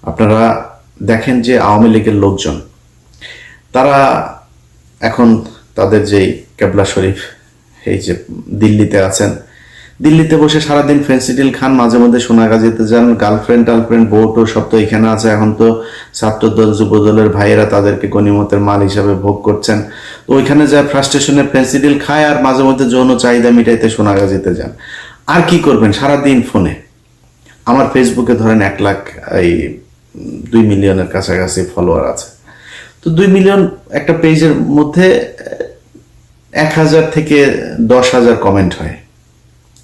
আপনারা দেখেন যে আওয়ামী লীগের লোকজন তারা এখন তাদের যেই কেবলা শরীফ এই যে দিল্লিতে আছেন, দিল্লিতে বসে সারাদিন ফেন্সিডিল খান, মাঝে মধ্যে সোনাগাজীতে যান, টার্লফ্রেন্ড বউটো সব তো এখানে আছে। এখন তো ছাত্রদল যুবদলের ভাইয়েরা তাদেরকে গনিমতের মাল হিসাবে ভোগ করছেন। তো ওইখানে যায় ফ্রাস্ট্রেশনে ফেন্সিডিল খায় আর মাঝে মধ্যে যৌন চাহিদা মিটাইতে সোনাগাজীতে যান। আর কি করবেন সারাদিন ফোনে। আমার ফেসবুকে ধরেন 1 লাখ 2 মিলিয়নের কাছাকাছি ফলোয়ার আছে। তো 2 মিলিয়ন একটা পেজের মধ্যে 1000 থেকে 10,000 কমেন্ট হয়।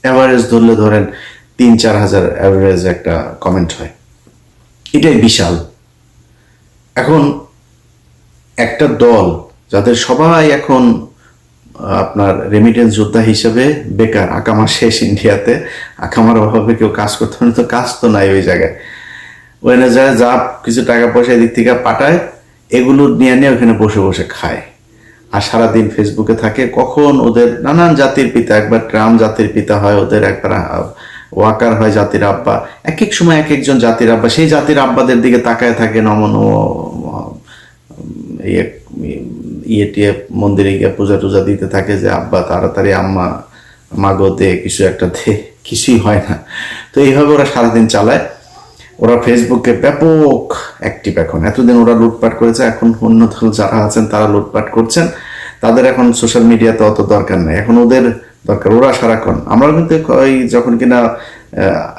অ্যাভারেজ ধরলে ধরেন 3-4 হাজার অ্যাভারেজ একটা কমেন্ট হয়। এটাই বিশাল। এখন একটা দল যাদের সবাই এখন আপনার রেমিটেন্স যোদ্ধা হিসেবে বেকার, আকামা শেষ ইন্ডিয়াতে, আকামার অভাবে কেউ কাজ করতে পারে, তো কাজ তো নাই ওই জায়গায়। ওখানে যায় যা কিছু টাকা পয়সা এদিক থেকে পাঠায়, এগুলো নিয়ে ওখানে বসে বসে খায় আর সারাদিন ফেসবুকে থাকে। কখন ওদের নানান জাতির পিতা, একবার ট্রাম জাতির পিতা হয়, ওদের একবার ওয়াকার হয় জাতির আব্বা, এক এক সময় এক একজন জাতির আব্বা, সেই জাতির আব্বাদের দিকে তাকায় থাকে নমন ইয়ে টিয়ে মন্দিরে গিয়ে পূজা টুজা দিতে থাকে যে আব্বা তাড়াতাড়ি আম্মা মাগো দে, কিছু একটা দে, কিছুই হয় না। তো এইভাবে ওরা সারাদিন চালায়। ওরা ফেসবুকে ব্যাপক অ্যাক্টিভ এখন। এতদিন ওরা লুটপাট করেছে, এখন অন্য দল যারা আছেন তারা লুটপাট করছেন। তাদের এখন সোশ্যাল মিডিয়াতে অত দরকার নেই, এখন ওদের দরকার। ওরা সারাক্ষণ, আমরা কিন্তু যখন কিনা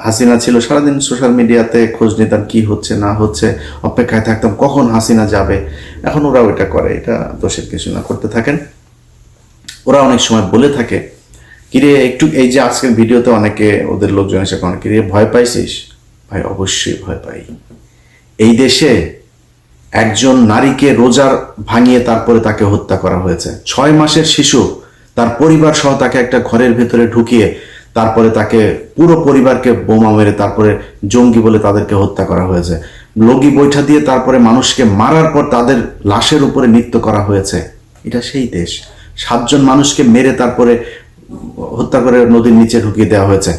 হাসিনা ছিল সারাদিন সোশ্যাল মিডিয়াতে খোঁজ নিতাম কি হচ্ছে না হচ্ছে, অপেক্ষায় থাকতাম কখন হাসিনা যাবে। এখন ওরা ওইটা করে, এটা দোষের কিছু না, করতে থাকেন। ওরা অনেক সময় বলে থাকে কিরে একটু, এই যে আজকের ভিডিওতে অনেকে ওদের লোকজন এসে কোন কিরে ভয় পাইছিস? ভাই অবশ্যই ভয় পাই। এই দেশে একজন নারীকে রোজার ভাঙিয়ে তারপরে তাকে হত্যা করা হয়েছে। 6 মাসের শিশু তার পরিবার সহ তাকে একটা ঘরের ভেতরে ঢুকিয়ে তারপরে তাকে পুরো পরিবারকে বোমা মেরে তারপরে জঙ্গি বলে তাদেরকে হত্যা করা হয়েছে। লগি বৈঠা দিয়ে তারপরে মানুষকে মারার পর তাদের লাশের উপরে নৃত্য করা হয়েছে। এটা সেই দেশ। 7 জন মানুষকে মেরে তারপরে হত্যা করে নদীর নিচে ঢুকিয়ে দেওয়া হয়েছে।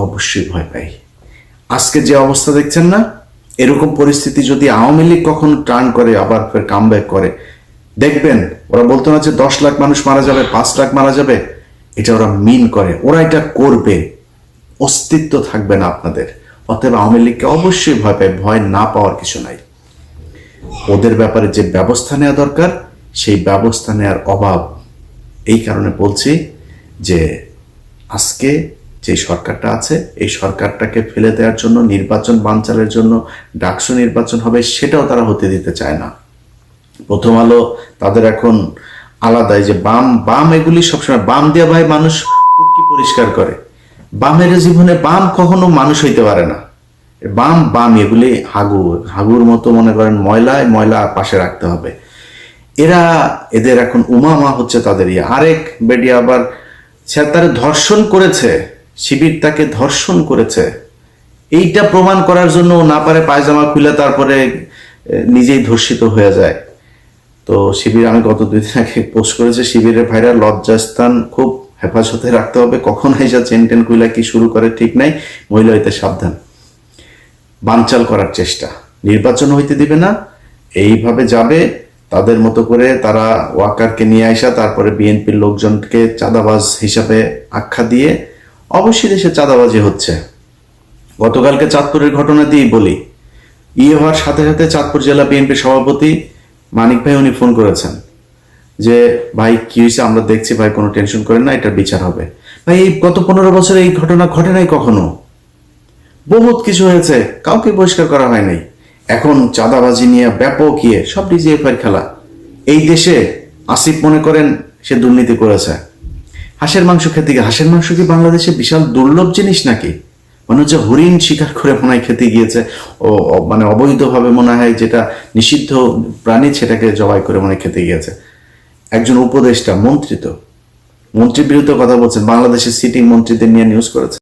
অবশ্যই ভয় পাই। আজকে যে অবস্থা দেখছেন না, এরকম পরিস্থিতি যদি আওয়ামী লীগ কখনো টার্ন করে, আবার ফের কামব্যাক করে, দেখবেন ওরা বলতো না যে 10 লাখ মানুষ মারা যাবে, 5 লাখ মারা যাবে, এটা ওরা মিন করে, ওরা এটা করবে, অস্তিত্ব থাকবে না আপনাদের। অতএব আওয়ামী লীগকে অবশ্যই ভয় পায়, ভয় না পাওয়ার কিছু নাই। ওদের ব্যাপারে যে ব্যবস্থা নেওয়া দরকার সেই ব্যবস্থা নেওয়ার অভাব। এই কারণে বলছি যে আজকে যে সরকারটা আছে এই সরকারটাকে ফেলে দেওয়ার জন্য, নির্বাচন বানচালের জন্য ডাকসু নির্বাচন হবে, সেটাও তারা হতে দিতে চায় না। প্রথম আলো তাদের এখন আলাদাই যে বাম এগুলি সবসময় বাম দিয়ে ভাই মানুষ উটকি পরিষ্কার করে। বামের জীবনে বাম কখনো মানুষ হইতে পারে না। বাম এগুলি হাগুর মতো মনে করেন, ময়লা পাশে রাখতে হবে। এদের এখন উমামা হচ্ছে তাদের আরেক বেডি আবার সে তার ধর্ষণ করেছে, শিবির তাকে ধর্ষণ করেছে, এইটা প্রমাণ করার জন্য না পারে পায়জামা খুলে তারপরে নিজেই ধর্ষিত হয়ে যায়। তো শিবির, আমি গত 2 দিন আগে পোস্ট করেছে, শিবিরের ভাইরা লজ্জাস্থান খুব হেফাজতে রাখতে হবে, কখন এসে চেন কুইলা কি শুরু করে ঠিক নাই। মহিলা হইতে সাবধান। বানচাল করার চেষ্টা, নির্বাচন হইতে দিবে না, এইভাবে যাবে তাদের মতো করে। তারা ওয়াকারকে নিয়ে আসা, তারপরে বিএনপির লোকজনকে চাঁদাবাজ হিসাবে আখ্যা দিয়ে, অবশ্যই দেশে চাঁদাবাজি হচ্ছে। গতকালকে চাঁদপুরের ঘটনা দিয়েই বলি, হওয়ার সাথে সাথে চাঁদপুর জেলা বিএনপির সভাপতি মানিক ভাই উনি ফোন করেছেন যে ভাই কি হয়েছে আমরা দেখছি, ভাই কোনো টেনশন করেন না, এটার বিচার হবে। ভাই এই গত 15 বছরে এই ঘটনা ঘটে নাই কখনো। বহুত কিছু হয়েছে, কাউকে বহিষ্কার করা হয় নাই। এখন চাঁদাবাজি নিয়ে ব্যাপক সব ডিজিএফআই খেলা। এই দেশে আসিফ মনে করেন সে দুর্নীতি করেছে, হাঁসের মাংস খেতে গিয়ে। হাঁসের মাংস কি বাংলাদেশে বিশাল দুর্লভ জিনিস নাকি? মনে হচ্ছে হরিণ শিকার করে মনে হয় খেতে গিয়েছে, ও মানে অবৈধভাবে মনে হয় যেটা নিষিদ্ধ প্রাণী সেটাকে জবাই করে মনে খেতে গিয়েছে। একজন উপদেষ্টা, মন্ত্রীর বিরুদ্ধে কথা বলছেন, বাংলাদেশের সিটিং মন্ত্রীদের নিয়ে নিউজ করেছে।